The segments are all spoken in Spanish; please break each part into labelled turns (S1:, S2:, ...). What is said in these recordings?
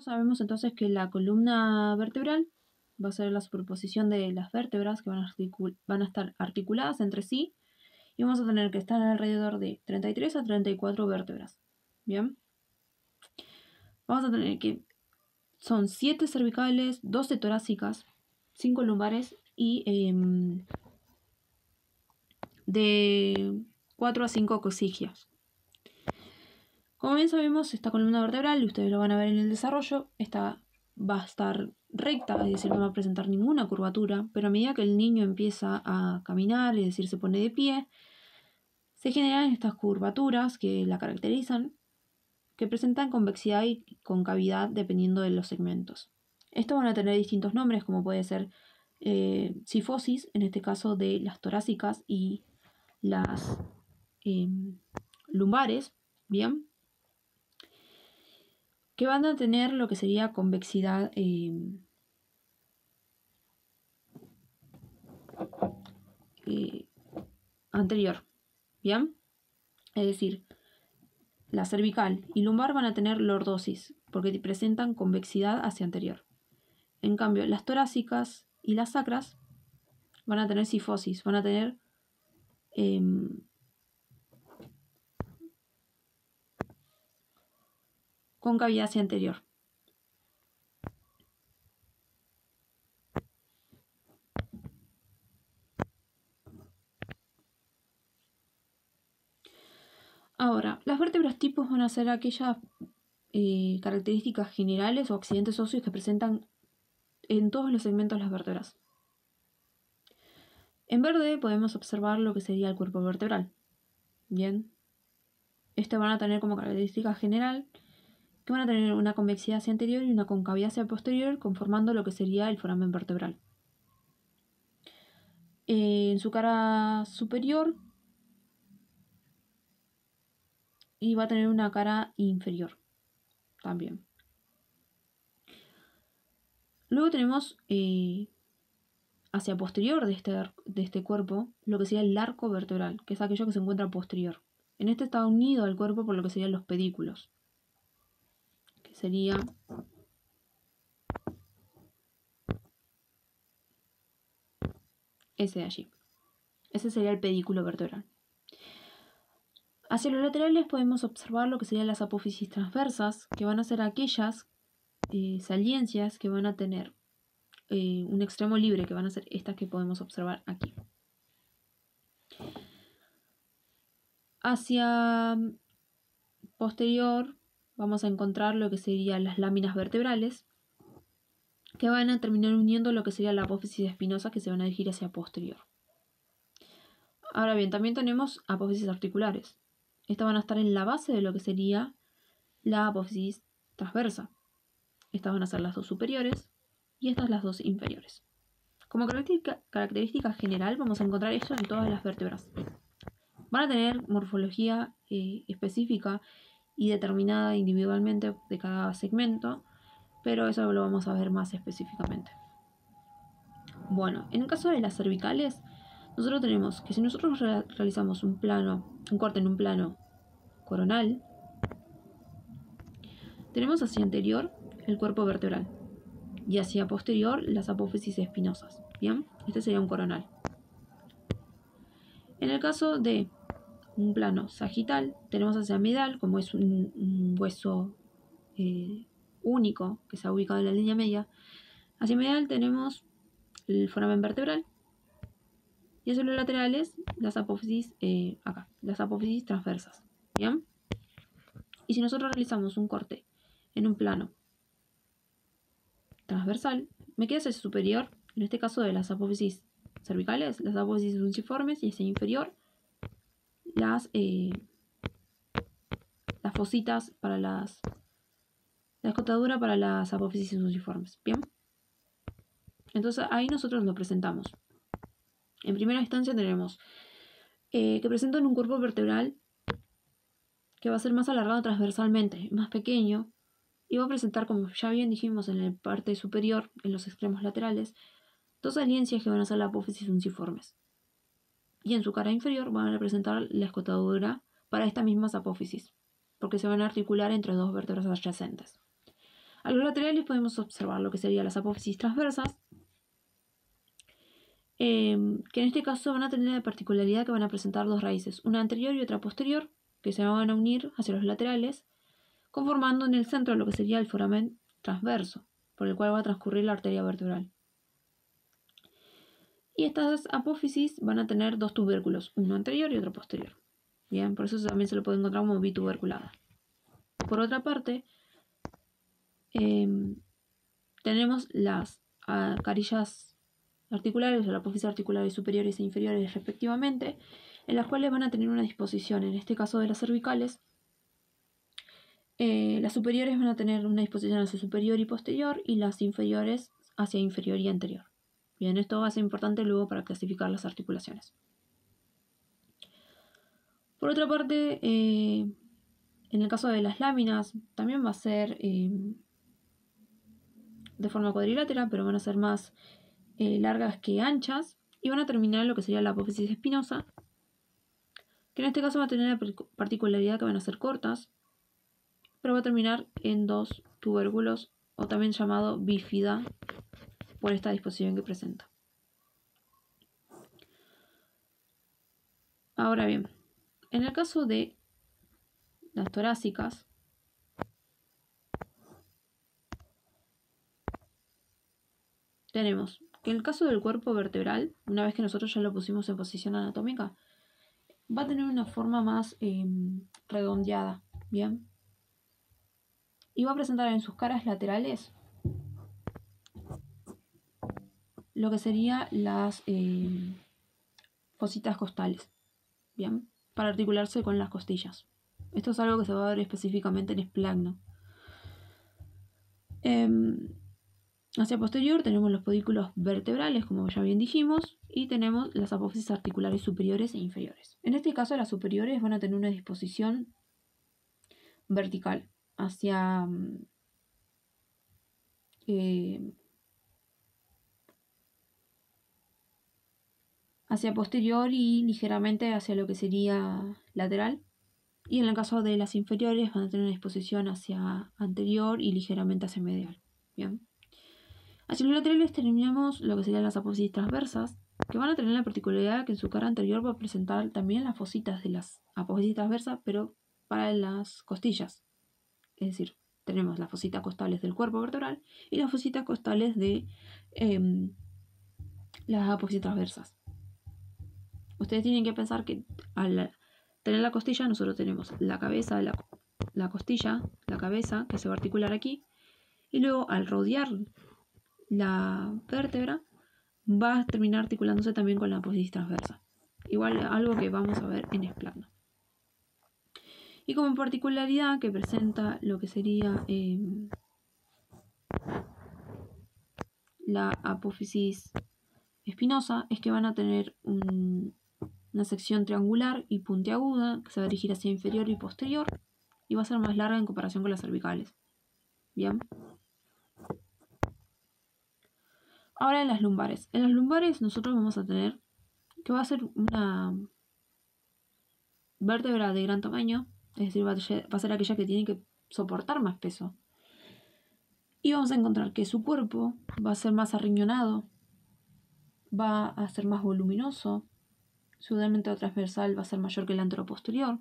S1: Sabemos entonces que la columna vertebral va a ser la superposición de las vértebras que van a estar articuladas entre sí y vamos a tener que estar alrededor de 33 a 34 vértebras. Bien, vamos a tener que son 7 cervicales, 12 torácicas, 5 lumbares y de 4 a 5 coscigias. Como bien sabemos, esta columna vertebral, y ustedes lo van a ver en el desarrollo, esta va a estar recta, es decir, no va a presentar ninguna curvatura, pero a medida que el niño empieza a caminar, es decir, se pone de pie, se generan estas curvaturas que la caracterizan, que presentan convexidad y concavidad dependiendo de los segmentos. Estos van a tener distintos nombres, como puede ser cifosis, en este caso de las torácicas y las lumbares, ¿bien? Que van a tener lo que sería convexidad anterior, ¿bien? Es decir, la cervical y lumbar van a tener lordosis, porque presentan convexidad hacia anterior. En cambio, las torácicas y las sacras van a tener cifosis, van a tener concavidad hacia anterior. Ahora, las vértebras tipos van a ser aquellas características generales o accidentes óseos que presentan en todos los segmentos las vértebras. En verde podemos observar lo que sería el cuerpo vertebral. Bien, van a tener como característica general que van a tener una convexidad hacia anterior y una concavidad hacia posterior, conformando lo que sería el foramen vertebral. En su cara superior y va a tener una cara inferior también. Luego tenemos hacia posterior de este cuerpo lo que sería el arco vertebral, que es aquello que se encuentra posterior. En este está unido al cuerpo por lo que serían los pedículos, que sería ese de allí. Ese sería el pedículo vertebral. Hacia los laterales podemos observar lo que serían las apófisis transversas, que van a ser aquellas saliencias que van a tener un extremo libre, que van a ser estas que podemos observar aquí. Hacia posterior vamos a encontrar lo que serían las láminas vertebrales, que van a terminar uniendo lo que sería la apófisis espinosa, que se van a dirigir hacia posterior. Ahora bien, también tenemos apófisis articulares. Estas van a estar en la base de lo que sería la apófisis transversa. Estas van a ser las dos superiores y estas las dos inferiores. Como característica general vamos a encontrar esto en todas las vértebras. Van a tener morfología específica y determinada individualmente de cada segmento, pero eso lo vamos a ver más específicamente. Bueno, en el caso de las cervicales, nosotros tenemos que si nosotros realizamos un corte en un plano coronal, tenemos hacia anterior el cuerpo vertebral y hacia posterior las apófisis espinosas. Bien, este sería un coronal. En el caso de un plano sagital, tenemos hacia medial, como es un hueso único que se ha ubicado en la línea media. Hacia medial tenemos el foramen vertebral y hacia los laterales las apófisis las apófisis transversas. ¿Bien? Y si nosotros realizamos un corte en un plano transversal, me queda hacia superior, en este caso de las apófisis cervicales, las apófisis fusiformes, y hacia inferior las fositas para la escotadura para las apófisis fusiformes. Bien, entonces ahí nosotros lo presentamos. En primera instancia tenemos que presentan un cuerpo vertebral que va a ser más alargado transversalmente, más pequeño, y va a presentar, como ya bien dijimos, en la parte superior, en los extremos laterales, dos saliencias que van a ser las apófisis fusiformes. Y en su cara inferior van a representar la escotadura para estas mismas apófisis, porque se van a articular entre dos vértebras adyacentes. A los laterales podemos observar lo que serían las apófisis transversas, que en este caso van a tener la particularidad que van a presentar dos raíces, una anterior y otra posterior, que se van a unir hacia los laterales, conformando en el centro lo que sería el foramen transverso, por el cual va a transcurrir la arteria vertebral. Y estas apófisis van a tener dos tubérculos, uno anterior y otro posterior. Bien, por eso también se lo puede encontrar como bituberculada. Por otra parte, tenemos las carillas articulares o las apófisis articulares superiores e inferiores respectivamente, en las cuales van a tener una disposición, en este caso de las cervicales. Las superiores van a tener una disposición hacia superior y posterior, y las inferiores hacia inferior y anterior. Bien, esto va a ser importante luego para clasificar las articulaciones. Por otra parte, en el caso de las láminas, también va a ser de forma cuadrilátera, pero van a ser más largas que anchas, y van a terminar en lo que sería la apófisis espinosa, que en este caso va a tener la particularidad que van a ser cortas, pero va a terminar en dos tubérculos, o también llamado bífida, por esta disposición que presenta. Ahora bien, en el caso de las torácicas, tenemos que en el caso del cuerpo vertebral, una vez que nosotros ya lo pusimos en posición anatómica, va a tener una forma más redondeada, ¿bien? Y va a presentar en sus caras laterales lo que serían las fositas costales, ¿bien? Para articularse con las costillas. Esto es algo que se va a ver específicamente en esplagno. Hacia posterior tenemos los podículos vertebrales, como ya bien dijimos, y tenemos las apófisis articulares superiores e inferiores. En este caso, las superiores van a tener una disposición vertical hacia posterior y ligeramente hacia lo que sería lateral. Y en el caso de las inferiores van a tener una disposición hacia anterior y ligeramente hacia medial. Bien. Hacia los laterales terminamos lo que serían las apófisis transversas, que van a tener la particularidad que en su cara anterior va a presentar también las fositas de las apófisis transversas, pero para las costillas. Es decir, tenemos las fositas costales del cuerpo vertebral y las fositas costales de las apófisis transversas. Ustedes tienen que pensar que al tener la costilla, nosotros tenemos la cabeza, la costilla, la cabeza, que se va a articular aquí, y luego al rodear la vértebra va a terminar articulándose también con la apófisis transversa. Igual algo que vamos a ver en esplagno. Y como particularidad que presenta lo que sería la apófisis espinosa es que van a tener una sección triangular y puntiaguda que se va a dirigir hacia inferior y posterior y va a ser más larga en comparación con las cervicales. Bien. Ahora en las lumbares. En las lumbares nosotros vamos a tener que va a ser una vértebra de gran tamaño, es decir, va a ser aquella que tiene que soportar más peso. Y vamos a encontrar que su cuerpo va a ser más arriñonado, va a ser más voluminoso, su diámetro transversal va a ser mayor que el anteroposterior.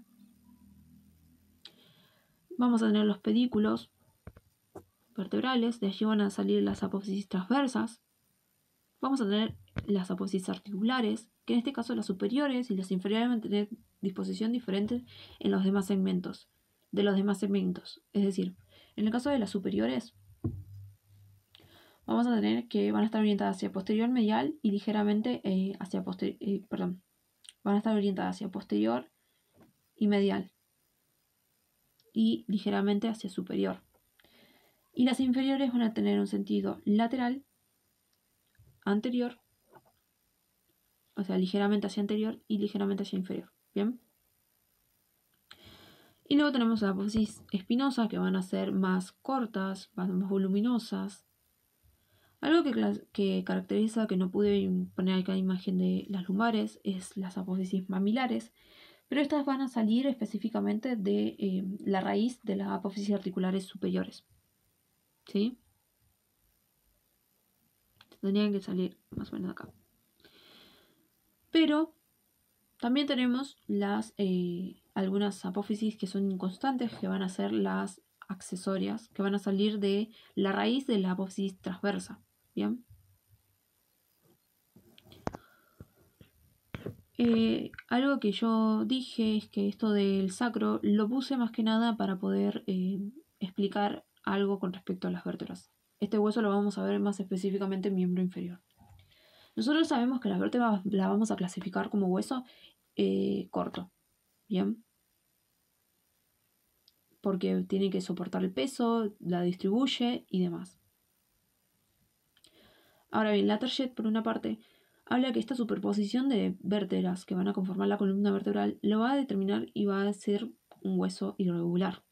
S1: Vamos a tener los pedículos vertebrales, de allí van a salir las apófisis transversas. Vamos a tener las apófisis articulares, que en este caso las superiores y las inferiores van a tener disposición diferente en los demás segmentos, Es decir, en el caso de las superiores, vamos a tener que van a estar orientadas hacia posterior medial y ligeramente van a estar orientadas hacia posterior y medial y ligeramente hacia superior. Y las inferiores van a tener un sentido lateral, anterior, o sea, ligeramente hacia anterior y ligeramente hacia inferior. Bien. Y luego tenemos las apófisis espinosas, que van a ser más cortas, más voluminosas. Algo que caracteriza, que no pude poner acá la imagen de las lumbares, es las apófisis mamilares, pero estas van a salir específicamente de la raíz de las apófisis articulares superiores. ¿sí? Tendrían que salir más o menos acá. Pero también tenemos algunas apófisis que son inconstantes, que van a ser las accesorias, que van a salir de la raíz de la apófisis transversa. ¿Bien? Algo que yo dije es que esto del sacro lo puse más que nada para poder explicar algo con respecto a las vértebras. Este hueso lo vamos a ver más específicamente en miembro inferior. Nosotros sabemos que las vértebras las vamos a clasificar como hueso corto, ¿bien? Porque tiene que soportar el peso, la distribuye y demás. Ahora bien, la Target, por una parte, habla que esta superposición de vértebras que van a conformar la columna vertebral lo va a determinar y va a ser un hueso irregular.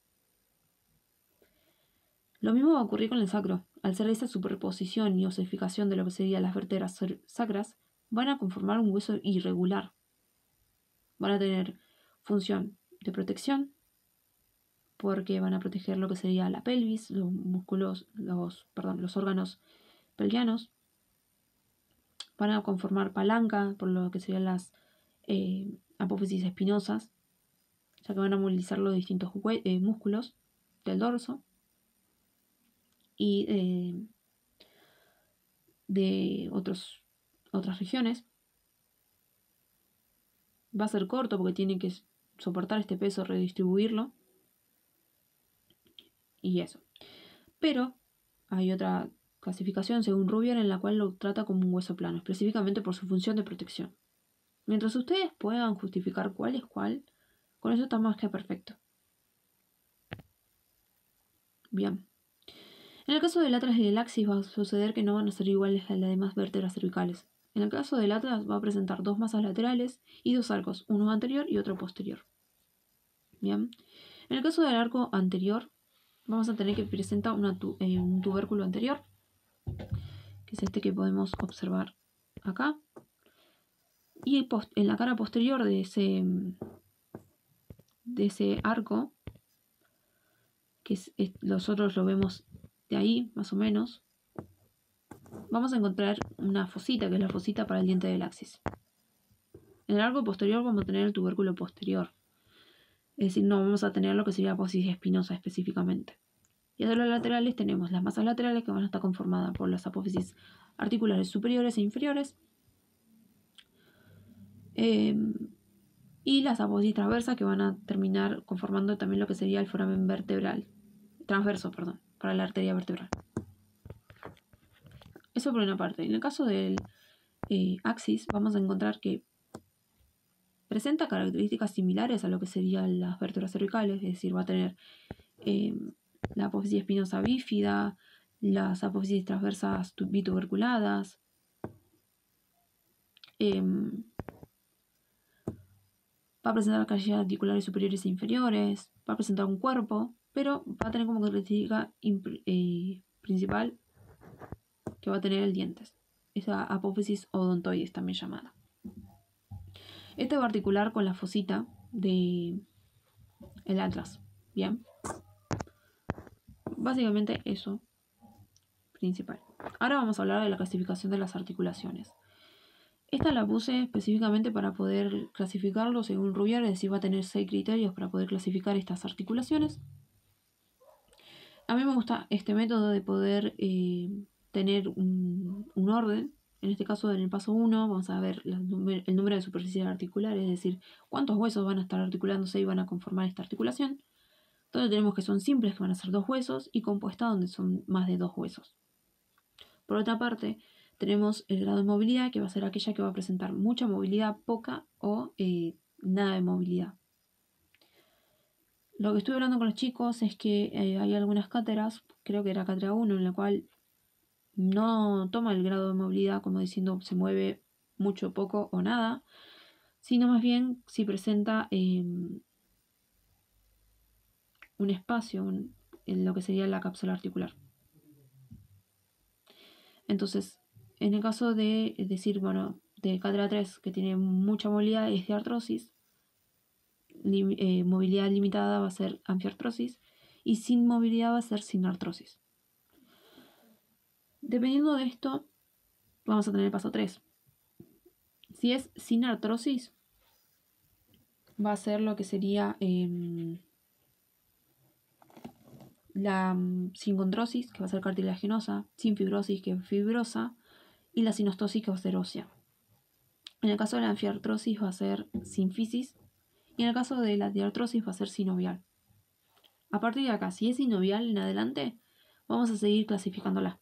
S1: Lo mismo va a ocurrir con el sacro. Al ser esa superposición y osificación de lo que serían las vértebras sacras, van a conformar un hueso irregular. Van a tener función de protección, porque van a proteger lo que sería la pelvis, los músculos, los órganos pelvianos. Van a conformar palanca por lo que serían las apófisis espinosas, ya que van a movilizar los distintos músculos del dorso y de otras regiones. Va a ser corto porque tiene que soportar este peso, redistribuirlo y eso. Pero hay otra clasificación según Rubier en la cual lo trata como un hueso plano, específicamente por su función de protección. Mientras ustedes puedan justificar cuál es cuál, con eso está más que perfecto. Bien. En el caso del atlas y del axis va a suceder que no van a ser iguales a las demás vértebras cervicales. En el caso del atlas va a presentar dos masas laterales y dos arcos, uno anterior y otro posterior. Bien. En el caso del arco anterior vamos a tener que presentar un tubérculo anterior, que es este que podemos observar acá. Y en la cara posterior de ese arco, que nosotros lo vemos de ahí, más o menos, vamos a encontrar una fosita, que es la fosita para el diente del axis. En el arco posterior vamos a tener el tubérculo posterior. Es decir, no vamos a tener lo que sería la apófisis espinosa específicamente. Y hacia los laterales tenemos las masas laterales que van a estar conformadas por las apófisis articulares superiores e inferiores. Y las apófisis transversas que van a terminar conformando también lo que sería el foramen vertebral. Transverso, perdón, para la arteria vertebral. Eso por una parte. En el caso del axis vamos a encontrar que presenta características similares a lo que serían las vértebras cervicales, es decir, va a tener la apófisis espinosa bífida, las apófisis transversas bituberculadas, va a presentar carillas articulares superiores e inferiores, va a presentar un cuerpo, pero va a tener como característica principal que va a tener el dientes, esa apófisis odontoides también llamada. Este va a articular con la fosita del atlas, ¿bien? Básicamente eso, principal. Ahora vamos a hablar de la clasificación de las articulaciones. Esta la puse específicamente para poder clasificarlo según Rubier, es decir, va a tener 6 criterios para poder clasificar estas articulaciones. A mí me gusta este método de poder tener un orden. En este caso, en el paso 1, vamos a ver el número de superficies articulares, es decir, cuántos huesos van a estar articulándose y van a conformar esta articulación. Donde tenemos que son simples, que van a ser 2 huesos, y compuestas, donde son más de 2 huesos. Por otra parte, tenemos el grado de movilidad, que va a ser aquella que va a presentar mucha movilidad, poca o nada de movilidad. Lo que estuve hablando con los chicos es que hay algunas cátedras, creo que era cátedra 1, en la cual no toma el grado de movilidad como diciendo se mueve mucho, poco o nada, sino más bien si presenta un espacio en lo que sería la cápsula articular. Entonces, en el caso de decir, bueno, de cátedra 3 que tiene mucha movilidad es de artrosis, movilidad limitada va a ser anfiartrosis y sin movilidad va a ser sin artrosis. Dependiendo de esto, vamos a tener el paso 3. Si es sin artrosis, va a ser lo que sería la sincondrosis, que va a ser cartilaginosa, sin fibrosis, que es fibrosa, y la sinostosis, que va a ser ósea. En el caso de la anfiartrosis va a ser sinfisis, y en el caso de la diartrosis va a ser sinovial. A partir de acá, si es sinovial en adelante, vamos a seguir clasificándola.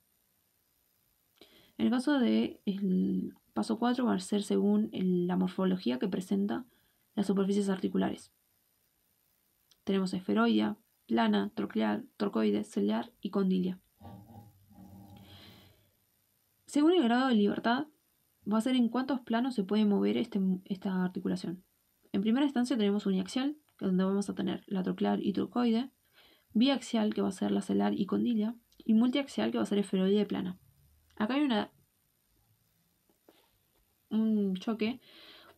S1: En el caso del paso 4 va a ser según la morfología que presenta las superficies articulares. Tenemos esferoidea, plana, troclear, torcoide, ciliar y condilia. Según el grado de libertad, va a ser en cuántos planos se puede mover esta articulación. En primera instancia tenemos uniaxial, donde vamos a tener la troclear y torcoide, biaxial, que va a ser la celar y condilia, y multiaxial, que va a ser esferoide y plana. Acá hay un choque,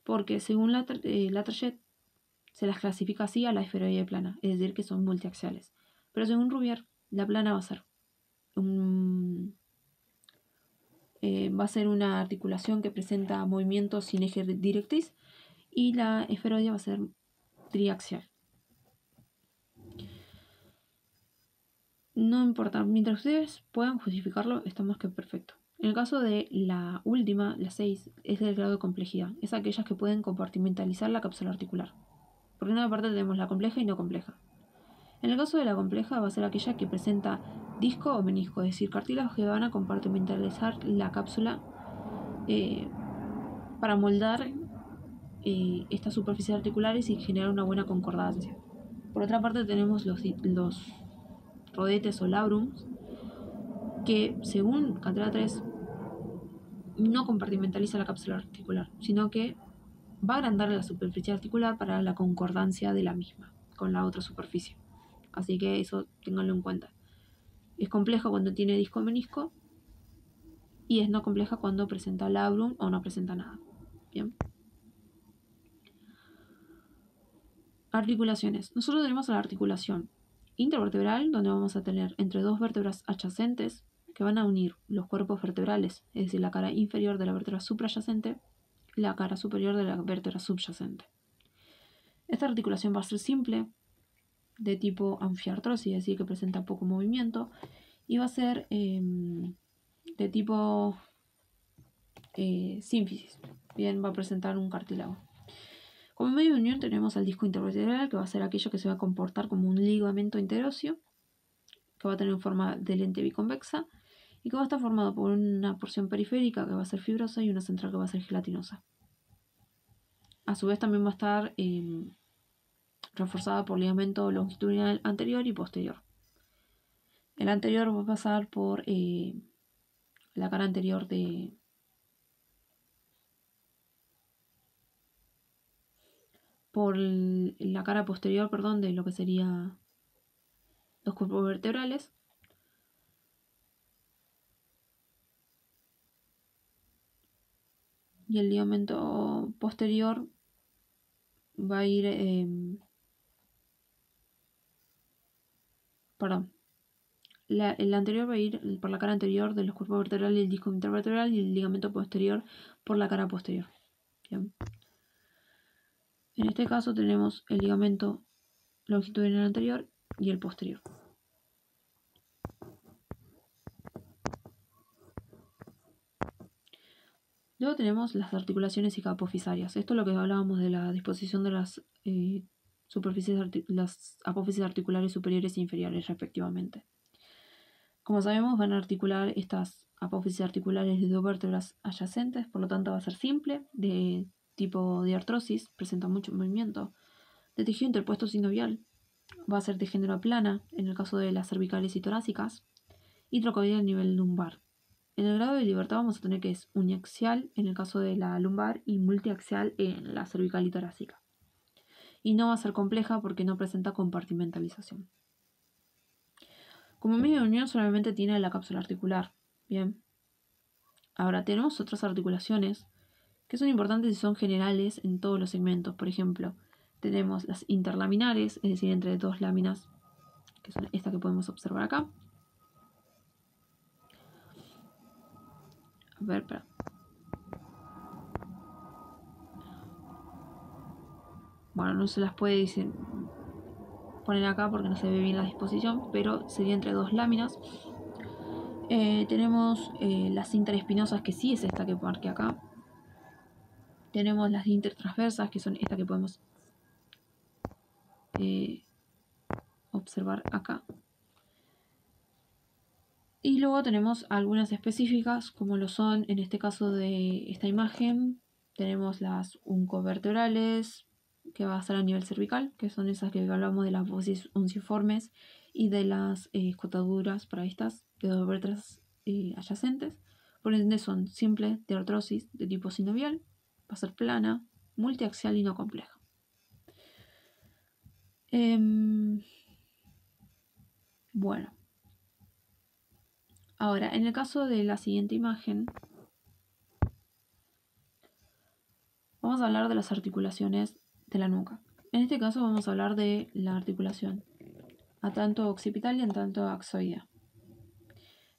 S1: porque según la Trajette se las clasifica así a la esferoide plana, es decir, que son multiaxiales. Pero según Rouvier, la plana va a ser una articulación que presenta movimientos sin eje directriz, y la esferoide va a ser triaxial. No importa, mientras ustedes puedan justificarlo, está más que perfecto. En el caso de la última, la 6, es del grado de complejidad. Es aquellas que pueden compartimentalizar la cápsula articular. Por una parte tenemos la compleja y no compleja. En el caso de la compleja va a ser aquella que presenta disco o menisco, es decir, cartílagos que van a compartimentalizar la cápsula para moldar estas superficies articulares y generar una buena concordancia. Por otra parte tenemos los rodetes o labrums, que según Cantera 3 no compartimentaliza la cápsula articular, sino que va a agrandar la superficie articular para la concordancia de la misma con la otra superficie. Así que eso ténganlo en cuenta. Es compleja cuando tiene disco o menisco, y es no compleja cuando presenta labrum o no presenta nada. Bien. Articulaciones. Nosotros tenemos la articulación intervertebral, donde vamos a tener entre dos vértebras adyacentes que van a unir los cuerpos vertebrales, es decir, la cara inferior de la vértebra suprayacente y la cara superior de la vértebra subyacente. Esta articulación va a ser simple, de tipo anfiartrosis, es decir, que presenta poco movimiento, y va a ser de tipo sínfisis. Bien, va a presentar un cartílago. Como medio de unión tenemos el disco intervertebral, que va a ser aquello que se va a comportar como un ligamento interóseo, que va a tener forma de lente biconvexa y que va a estar formado por una porción periférica que va a ser fibrosa y una central que va a ser gelatinosa. A su vez también va a estar reforzada por ligamento longitudinal anterior y posterior. El anterior va a pasar por la cara anterior la cara posterior, de lo que sería los cuerpos vertebrales. Y el ligamento posterior va a ir el anterior va a ir por la cara anterior de los cuerpos vertebrales y el disco intervertebral, y el ligamento posterior por la cara posterior. Bien. En este caso tenemos el ligamento longitudinal anterior y el posterior. Luego tenemos las articulaciones hipofisarias. Esto es lo que hablábamos de la disposición de las las apófisis articulares superiores e inferiores respectivamente. Como sabemos, van a articular estas apófisis articulares de dos vértebras adyacentes, por lo tanto va a ser simple, de tipo de artrosis, presenta mucho movimiento. De tejido interpuesto sinovial, va a ser de género plana en el caso de las cervicales y torácicas, y trocoidal a nivel lumbar. En el grado de libertad vamos a tener que es uniaxial en el caso de la lumbar y multiaxial en la cervical y torácica. Y no va a ser compleja porque no presenta compartimentalización. Como medio de unión solamente tiene la cápsula articular. Bien. Ahora tenemos otras articulaciones que son importantes y son generales en todos los segmentos. Por ejemplo, tenemos las interlaminares, es decir, entre dos láminas, que son esta que podemos observar acá. A ver, espera. Bueno, no se las puede poner acá porque no se ve bien la disposición, pero sería entre dos láminas. Tenemos las interespinosas, que sí es esta que marqué acá. Tenemos las intertransversas, que son esta que podemos observar acá. Y luego tenemos algunas específicas, como lo son, en este caso de esta imagen, tenemos las uncovertebrales, que va a estar a nivel cervical, que son esas que hablamos de las apófisis unciformes y de las escotaduras para estas de dos vértebras adyacentes. Por ende son simple de artrosis de tipo sinovial, va a ser plana, multiaxial y no compleja. Bueno. Ahora, en el caso de la siguiente imagen, vamos a hablar de las articulaciones de la nuca. En este caso vamos a hablar de la articulación atanto-occipital y atanto-axoidea.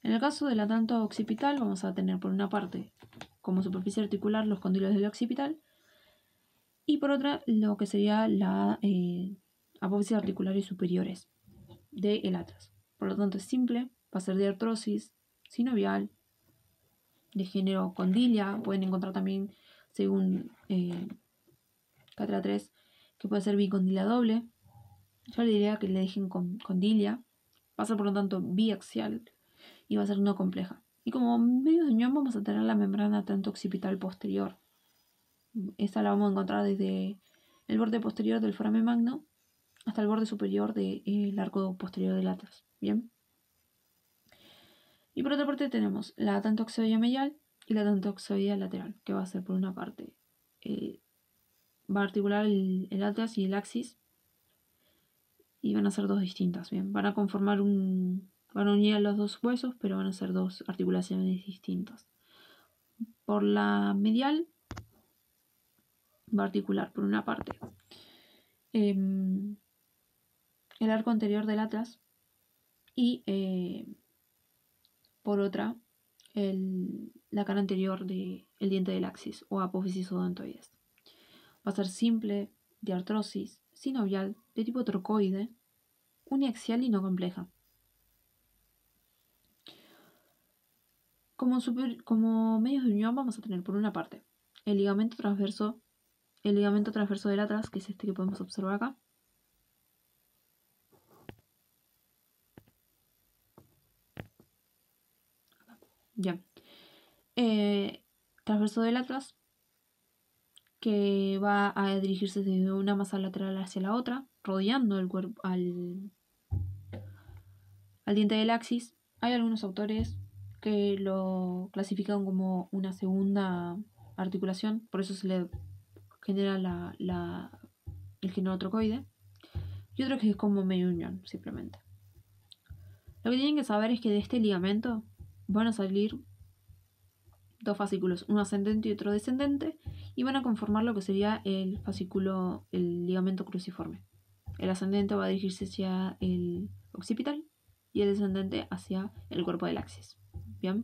S1: En el caso de la atanto-occipital vamos a tener por una parte como superficie articular los cóndilos del occipital y por otra lo que sería la apófisis articulares superiores del atlas. Por lo tanto es simple, va a ser de artrosis sinovial, de género condilia. Pueden encontrar también, según Cátedra 3, que puede ser bicondilia doble. Yo le diría que le dejen condilia. Va a ser por lo tanto biaxial y va a ser no compleja. Y como medio de unión vamos a tener la membrana tanto occipital posterior. Esta la vamos a encontrar desde el borde posterior del foramen magno hasta el borde superior del arco posterior del atlas. Bien. Y por otra parte tenemos la atantoxoidea medial y la atantoxoidea lateral, que va a ser por una parte va a articular el atlas y el axis y van a ser dos distintas, bien, van a conformar van a unir a los dos huesos, pero van a ser dos articulaciones distintas. Por la medial va a articular por una parte el arco anterior del atlas y por otra la cara anterior del diente del axis o apófisis odontoides. Va a ser simple, de artrosis, sinovial, de tipo trocoide, uniaxial y no compleja. Como medios de unión vamos a tener por una parte el ligamento transverso del atlas, que es este que podemos observar acá. Ya. Transverso del atlas, que va a dirigirse desde una masa lateral hacia la otra, rodeando el cuerpo al diente del axis. Hay algunos autores que lo clasifican como una segunda articulación, por eso se le genera el género trocoide, y otro que es como medio unión, simplemente. Lo que tienen que saber es que de este ligamento van a salir dos fascículos, uno ascendente y otro descendente, y van a conformar lo que sería el ligamento cruciforme. El ascendente va a dirigirse hacia el occipital y el descendente hacia el cuerpo del axis. Bien.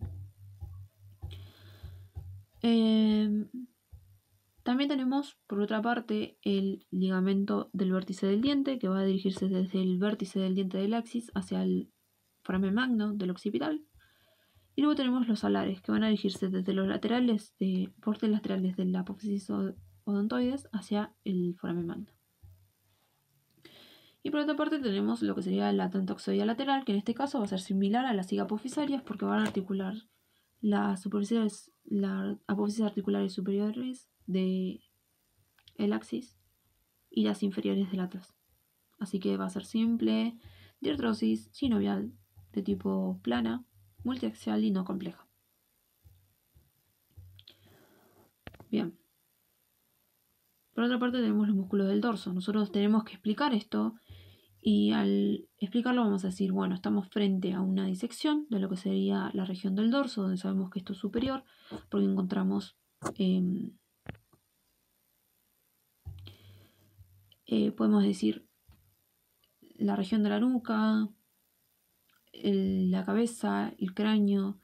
S1: También tenemos, por otra parte, el ligamento del vértice del diente, que va a dirigirse desde el vértice del diente del axis hacia el foramen magno del occipital. Y luego tenemos los alares, que van a dirigirse desde los bordes laterales de la apófisis odontoides hacia el foramen magno. Y por otra parte tenemos lo que sería la atantoxoidea lateral, que en este caso va a ser similar a las sigapofisarias porque van a articular las apófisis articulares superiores del axis y las inferiores del atlas. Así que va a ser simple, de artrosis sinovial, de tipo plana, multiaxial y no compleja. Bien. Por otra parte tenemos los músculos del dorso. Nosotros tenemos que explicar esto y al explicarlo vamos a decir, bueno, estamos frente a una disección de lo que sería la región del dorso, donde sabemos que esto es superior, porque encontramos, podemos decir, la región de la nuca, la cabeza, el cráneo,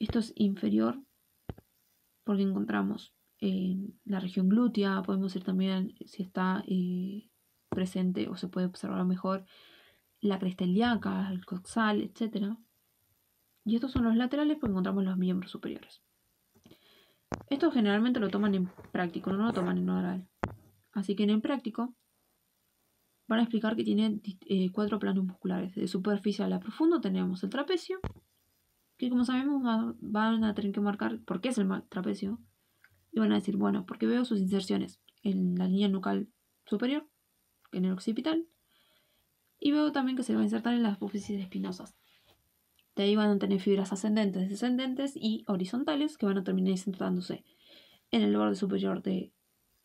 S1: Esto es inferior porque encontramos la región glútea, podemos ir también si está presente o se puede observar mejor la cresta ilíaca, el coxal, etc. Y estos son los laterales porque encontramos los miembros superiores. Esto generalmente lo toman en práctico, no lo toman en oral. Así que en el práctico van a explicar que tiene 4 planos musculares. De superficial a profundo tenemos el trapecio, que como sabemos van a tener que marcar por qué es el trapecio. Y van a decir, bueno, porque veo sus inserciones en la línea nucal superior, en el occipital, y veo también que se va a insertar en las apófisis espinosas. De ahí van a tener fibras ascendentes, descendentes y horizontales que van a terminar insertándose en el borde superior de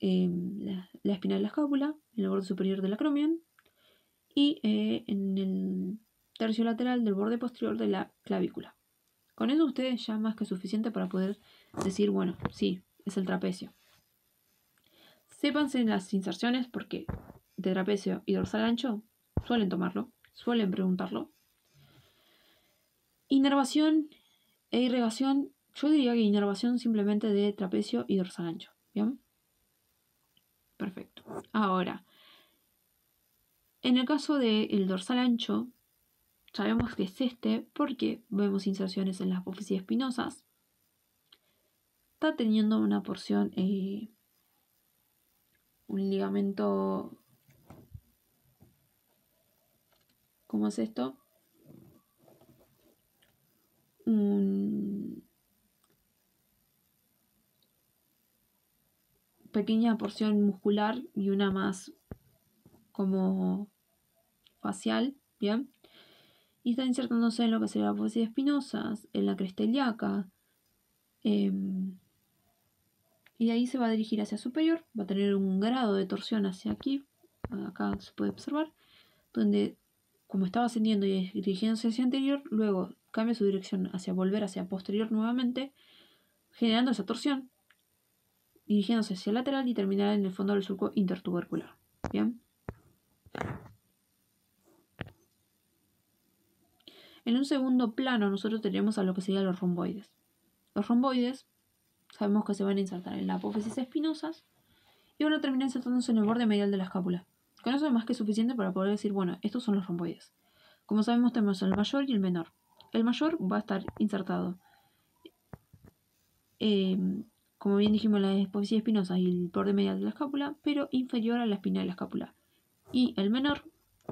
S1: la espina de la escápula, en el borde superior del acromion y en el tercio lateral del borde posterior de la clavícula. Con eso ustedes ya más que suficiente para poder decir, bueno, sí, es el trapecio. Sépanse las inserciones porque de trapecio y dorsal ancho suelen tomarlo, suelen preguntarlo. Inervación e irrigación, yo diría que inervación simplemente de trapecio y dorsal ancho. ¿Bien? Perfecto. Ahora, en el caso del dorsal ancho, sabemos que es este porque vemos inserciones en las apófisis espinosas. Está teniendo una porción, un ligamento, ¿cómo es esto? Pequeña porción muscular y una más como facial, ¿bien? Y está insertándose en lo que sería la apófisis espinosas, en la cresta ilíaca, y de ahí se va a dirigir hacia superior, va a tener un grado de torsión hacia aquí, acá se puede observar, donde como estaba ascendiendo y dirigiéndose hacia anterior, luego cambia su dirección hacia volver hacia posterior nuevamente, generando esa torsión, dirigiéndose hacia el lateral y terminará en el fondo del surco intertubercular. ¿Bien? En un segundo plano nosotros tenemos a lo que serían los romboides. Los romboides sabemos que se van a insertar en la apófisis espinosas y van a terminar insertándose en el borde medial de la escápula. Con eso es más que suficiente para poder decir, bueno, estos son los romboides. Como sabemos tenemos el mayor y el menor. El mayor va a estar insertado, como bien dijimos, en la apófisis espinosa y el borde medial de la escápula, pero inferior a la espina de la escápula. Y el menor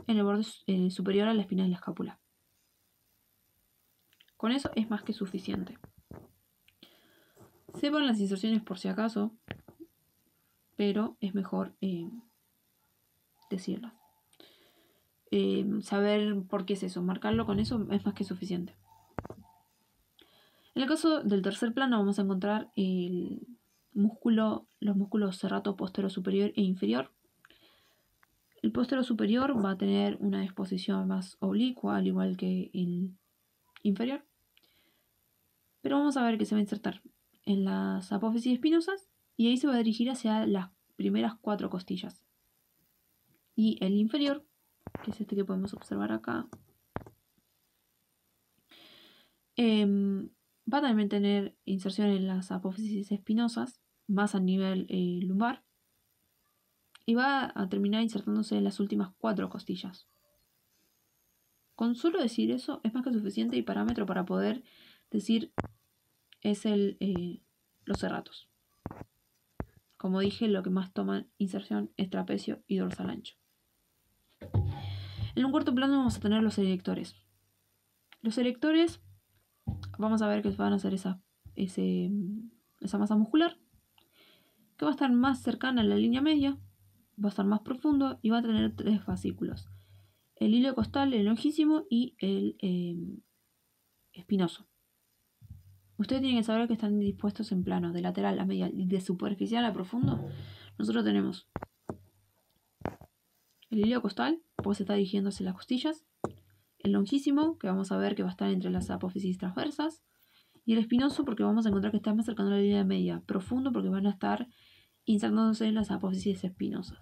S1: en el borde superior a la espina de la escápula. Con eso es más que suficiente. Sepan las inserciones por si acaso, pero es mejor decirlas. Saber por qué es eso, marcarlo con eso es más que suficiente. En el caso del tercer plano vamos a encontrar los músculos serrato postero superior e inferior. El postero superior va a tener una disposición más oblicua, al igual que el inferior. Pero vamos a ver que se va a insertar en las apófisis espinosas y ahí se va a dirigir hacia las primeras 4 costillas. Y el inferior, que es este que podemos observar acá, va a también tener inserción en las apófisis espinosas, más a nivel lumbar, y va a terminar insertándose en las últimas 4 costillas. Con solo decir eso es más que suficiente y parámetro para poder decir es los serratos. Como dije, lo que más toman inserción es trapecio y dorsal ancho. En un cuarto plano vamos a tener los erectores. Los erectores, vamos a ver que van a hacer esa masa muscular, que va a estar más cercana a la línea media, va a estar más profundo y va a tener 3 fascículos. El hilo costal, el longísimo y el espinoso. Ustedes tienen que saber que están dispuestos en plano, de lateral a medial y de superficial a profundo. Nosotros tenemos el hilo costal, porque se está dirigiendo hacia las costillas. El longísimo, que vamos a ver que va a estar entre las apófisis transversas. Y el espinoso, porque vamos a encontrar que está más cercano a la línea media. Profundo, porque van a estar insertándose en las apófisis espinosas.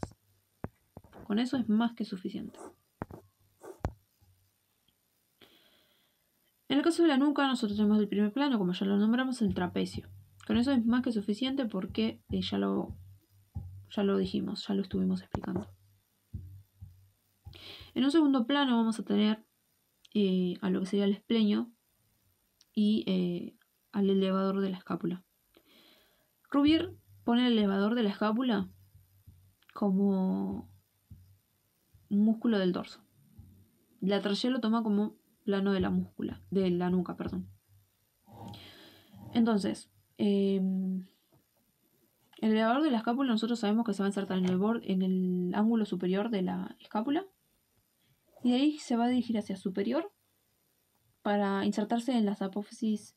S1: Con eso es más que suficiente. En el caso de la nuca, nosotros tenemos el primer plano, como ya lo nombramos, el trapecio. Con eso es más que suficiente porque ya lo dijimos, ya lo estuvimos explicando. En un segundo plano vamos a tener a lo que sería el espleño y al elevador de la escápula. Rouvier pone el elevador de la escápula como un músculo del dorso. La Trayé lo toma como plano de la nuca, perdón. Entonces, el elevador de la escápula nosotros sabemos que se va a insertar en el ángulo superior de la escápula y de ahí se va a dirigir hacia superior para insertarse en las apófisis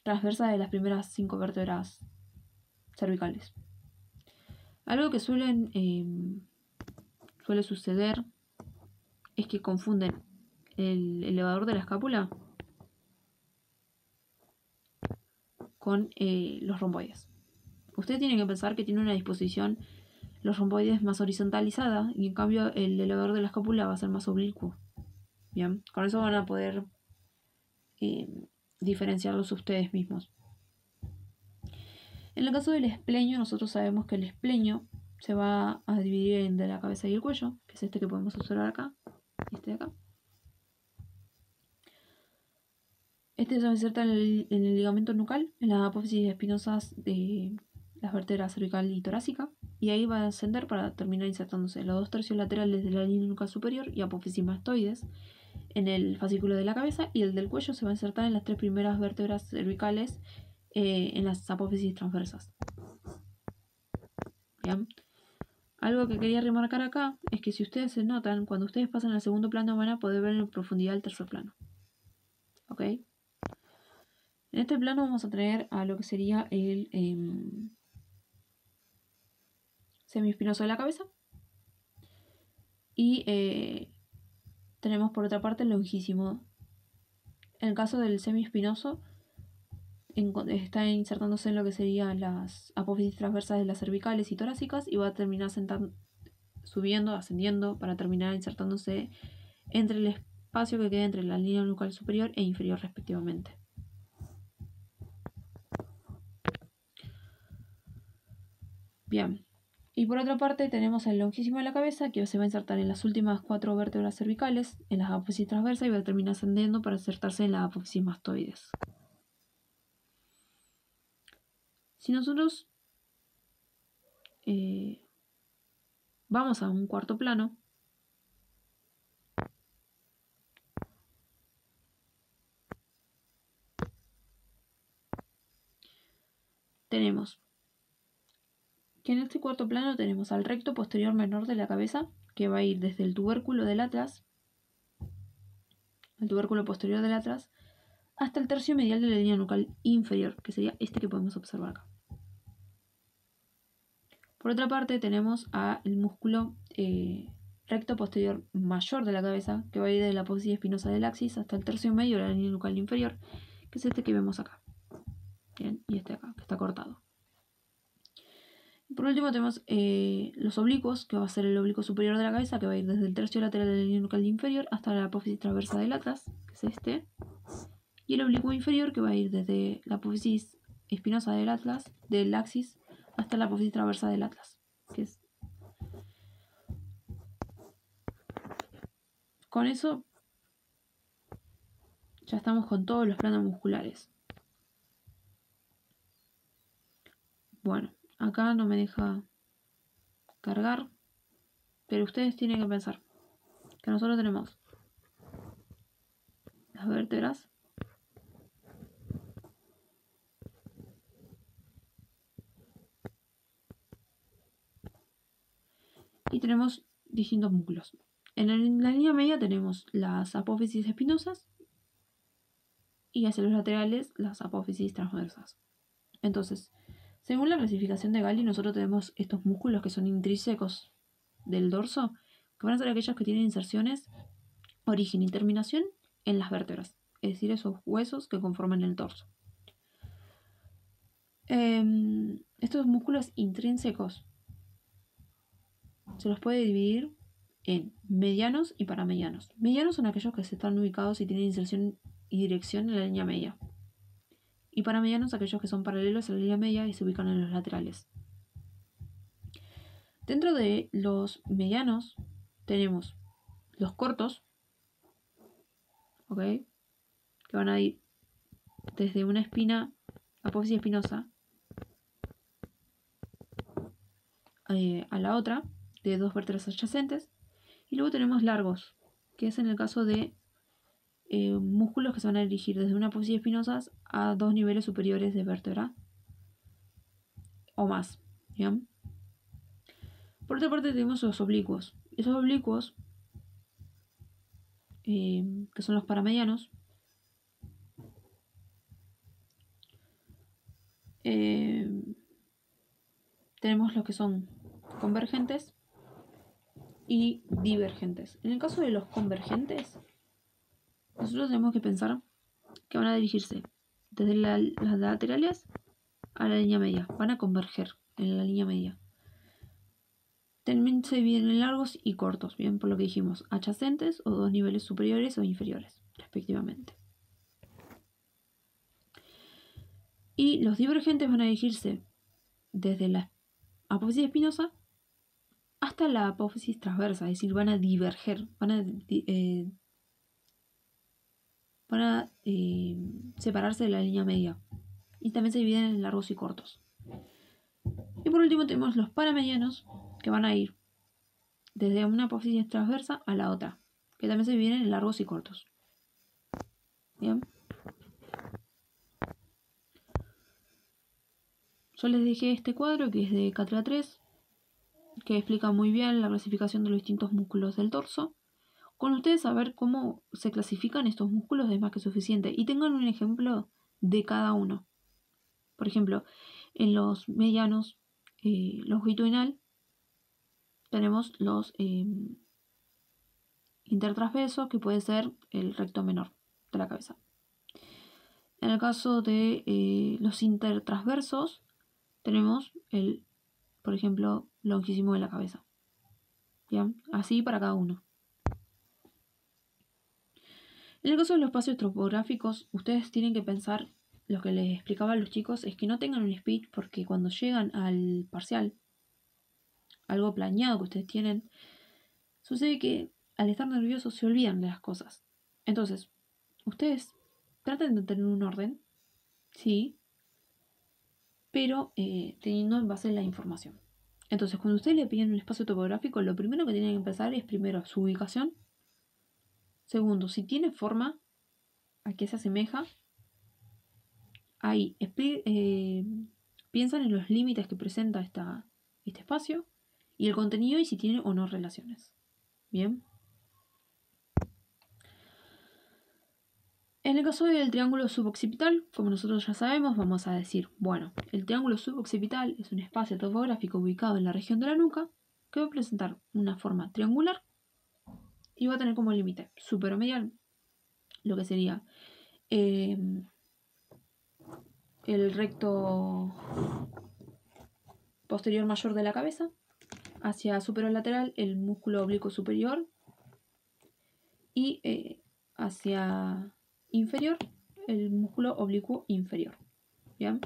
S1: transversas de las primeras 5 vértebras cervicales. Algo que suele suceder es que confunden el elevador de la escápula con los romboides. Ustedes tienen que pensar que tiene una disposición, los romboides, más horizontalizada, y en cambio el elevador de la escápula va a ser más oblicuo. Bien, con eso van a poder diferenciarlos ustedes mismos. En el caso del espleño, nosotros sabemos que el espleño se va a dividir entre la cabeza y el cuello, que es este que podemos observar acá, este de acá. Este se inserta en el ligamento nucal, en las apófisis espinosas de las vértebras cervical y torácica, y ahí va a ascender para terminar insertándose los 2/3 laterales de la línea nucal superior y apófisis mastoides en el fascículo de la cabeza, y el del cuello se va a insertar en las 3 primeras vértebras cervicales en las apófisis transversas. Bien. Algo que quería remarcar acá es que si ustedes se notan, cuando ustedes pasan al segundo plano van a poder ver en profundidad el tercer plano. ¿Ok? En este plano vamos a traer a lo que sería el semiespinoso de la cabeza. Y tenemos por otra parte el longísimo. En el caso del semiespinoso, está insertándose en lo que serían las apófisis transversas de las cervicales y torácicas y va a terminar subiendo, ascendiendo, para terminar insertándose entre el espacio que queda entre la línea nucal superior e inferior respectivamente. Bien, y por otra parte tenemos el longísimo de la cabeza, que se va a insertar en las últimas 4 vértebras cervicales, en las apófisis transversas, y va a terminar ascendiendo para insertarse en las apófisis mastoides. Si nosotros vamos a un cuarto plano, tenemos que en este cuarto plano tenemos al recto posterior menor de la cabeza, que va a ir desde el tubérculo del atlas, el tubérculo posterior del atlas, hasta el tercio medial de la línea nucal inferior, que sería este que podemos observar acá. Por otra parte tenemos el músculo recto posterior mayor de la cabeza, que va a ir de la apófisis espinosa del axis hasta el tercio medio de la línea nucal inferior, que es este que vemos acá. Bien, y este acá, que está cortado. Por último tenemos los oblicuos, que va a ser el oblicuo superior de la cabeza, que va a ir desde el tercio lateral de la línea nucal inferior hasta la apófisis transversa del atlas, que es este. Y el oblicuo inferior, que va a ir desde la apófisis espinosa del atlas, del axis, hasta la apófisis transversa del atlas, que es. Con eso ya estamos con todos los planos musculares. Bueno, acá no me deja cargar, pero ustedes tienen que pensar que nosotros tenemos las vértebras, y tenemos distintos músculos. En la línea media tenemos las apófisis espinosas y hacia los laterales las apófisis transversas. Entonces, según la clasificación de Galli, nosotros tenemos estos músculos que son intrínsecos del dorso, que van a ser aquellos que tienen inserciones, origen y terminación en las vértebras, es decir, esos huesos que conforman el dorso. Estos músculos intrínsecos se los puede dividir en medianos y paramedianos. Medianos son aquellos que se están ubicados y tienen inserción y dirección en la línea media. Y paramedianos aquellos que son paralelos a la línea media y se ubican en los laterales. Dentro de los medianos tenemos los cortos, ¿ok? Que van a ir desde una espina, apófisis espinosa, a la otra, de 2 vértebras adyacentes. Y luego tenemos largos, que es en el caso de músculos que se van a dirigir desde una apófisis espinosa a 2 niveles superiores de vértebra o más. ¿Bien? Por otra parte tenemos los oblicuos. Esos oblicuos, que son los paramedianos, tenemos los que son convergentes y divergentes. En el caso de los convergentes, nosotros tenemos que pensar que van a dirigirse desde las laterales a la línea media. Van a converger en la línea media. También se dividen en largos y cortos, bien, por lo que dijimos, adyacentes o 2 niveles superiores o inferiores, respectivamente. Y los divergentes van a dirigirse desde la apófisis espinosa hasta la apófisis transversa, es decir, van a diverger, van a separarse de la línea media. Y también se dividen en largos y cortos. Y por último tenemos los paramedianos, que van a ir desde una apófisis transversa a la otra, que también se dividen en largos y cortos. Bien. Yo les dejé este cuadro que es de Cátedra 3, que explica muy bien la clasificación de los distintos músculos del torso. Con ustedes saber cómo se clasifican estos músculos es más que suficiente. Y tengan un ejemplo de cada uno. Por ejemplo, en los medianos longitudinal tenemos los intertransversos, que puede ser el recto menor de la cabeza. En el caso de los intertransversos tenemos el, por ejemplo, longísimo de la cabeza. ¿Bien? Así para cada uno. En el caso de los espacios topográficos, ustedes tienen que pensar, lo que les explicaba a los chicos, es que no tengan un speech, porque cuando llegan al parcial, algo planeado que ustedes tienen, sucede que al estar nerviosos se olvidan de las cosas. Entonces, ustedes traten de tener un orden, sí, pero teniendo en base la información. Entonces, cuando ustedes le piden un espacio topográfico, lo primero que tienen que empezar es primero su ubicación. Segundo, si tiene forma, a qué se asemeja. Ahí, piensan en los límites que presenta este espacio y el contenido y si tiene o no relaciones. Bien. En el caso del triángulo suboccipital, como nosotros ya sabemos, vamos a decir, bueno, el triángulo suboccipital es un espacio topográfico ubicado en la región de la nuca que va a presentar una forma triangular y va a tener como límite superomedial, lo que sería el recto posterior mayor de la cabeza, hacia superolateral el músculo oblicuo superior y hacia inferior el músculo oblicuo inferior. ¿Bien?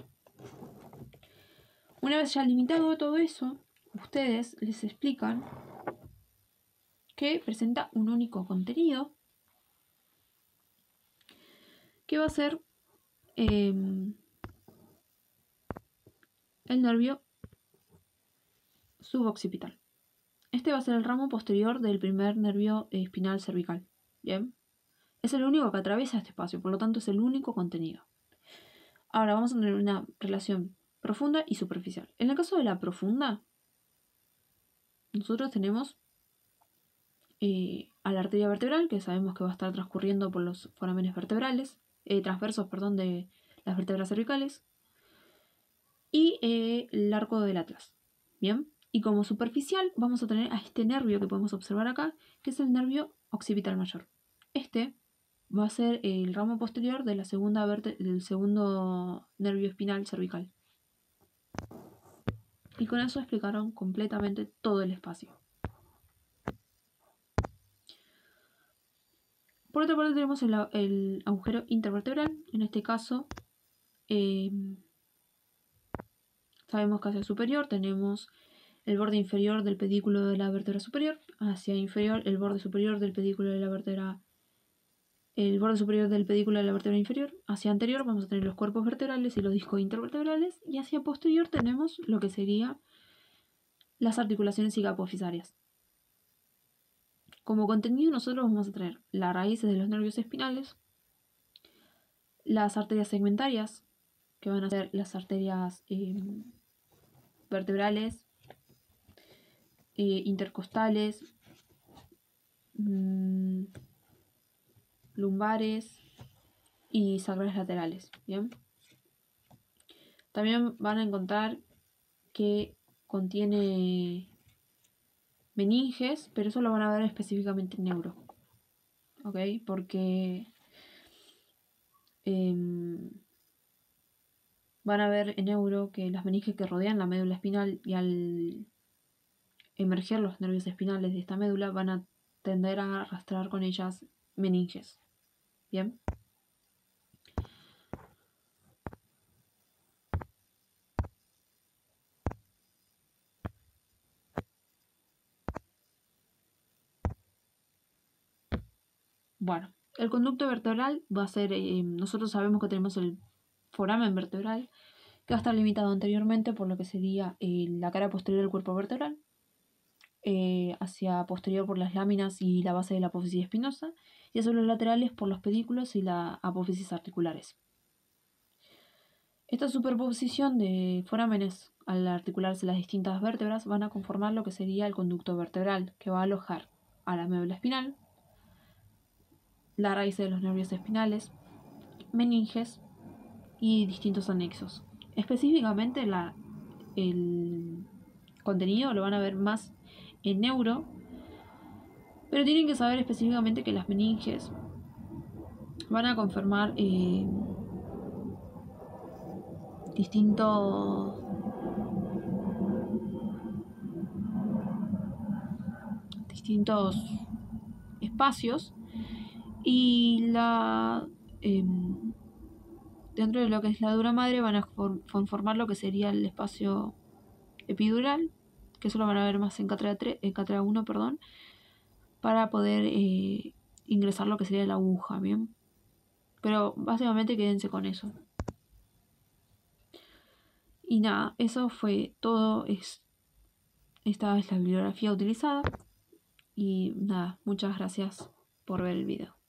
S1: Una vez ya limitado todo eso, ustedes les explican que presenta un único contenido que va a ser el nervio suboccipital. Este va a ser el ramo posterior del primer nervio espinal cervical. Bien, es el único que atraviesa este espacio, por lo tanto es el único contenido. Ahora vamos a tener una relación profunda y superficial. En el caso de la profunda, nosotros tenemos a la arteria vertebral, que sabemos que va a estar transcurriendo por los forámenes vertebrales, transversos, perdón, de las vértebras cervicales, y el arco del atlas. Bien, y como superficial vamos a tener a este nervio que podemos observar acá, que es el nervio occipital mayor. Este va a ser el ramo posterior de la del segundo nervio espinal cervical. Y con eso explicaron completamente todo el espacio. Por otra parte tenemos el agujero intervertebral. En este caso sabemos que hacia el superior tenemos el borde inferior del pedículo de la vértebra superior, hacia inferior el borde superior del pedículo de la vértebra, el borde superior del pedículo de la vértebra inferior, hacia anterior vamos a tener los cuerpos vertebrales y los discos intervertebrales, y hacia posterior tenemos lo que sería las articulaciones cicapofisarias. Como contenido nosotros vamos a tener las raíces de los nervios espinales, las arterias segmentarias, que van a ser las arterias vertebrales, intercostales, lumbares y sacrales laterales. ¿Bien? También van a encontrar que contiene meninges, pero eso lo van a ver específicamente en neuro. ¿Ok? Porque van a ver en neuro que las meninges que rodean la médula espinal, y al emerger los nervios espinales de esta médula van a tender a arrastrar con ellas meninges. ¿Bien? Bueno, el conducto vertebral va a ser, nosotros sabemos que tenemos el foramen vertebral, que va a estar limitado anteriormente por lo que sería la cara posterior del cuerpo vertebral, hacia posterior por las láminas y la base de la apófisis espinosa, y hacia los laterales por los pedículos y la apófisis articulares. Esta superposición de forámenes al articularse las distintas vértebras van a conformar lo que sería el conducto vertebral, que va a alojar a la médula espinal, la raíz de los nervios espinales, meninges y distintos anexos. Específicamente el contenido lo van a ver más en neuro, pero tienen que saber específicamente que las meninges van a conformar distintos espacios, y dentro de lo que es la dura madre van a conformar lo que sería el espacio epidural, que eso lo van a ver más en cátedra 1, para poder ingresar lo que sería la aguja, ¿bien? Pero básicamente quédense con eso. Y nada, eso fue todo. Esta es la bibliografía utilizada. Y nada, muchas gracias por ver el video.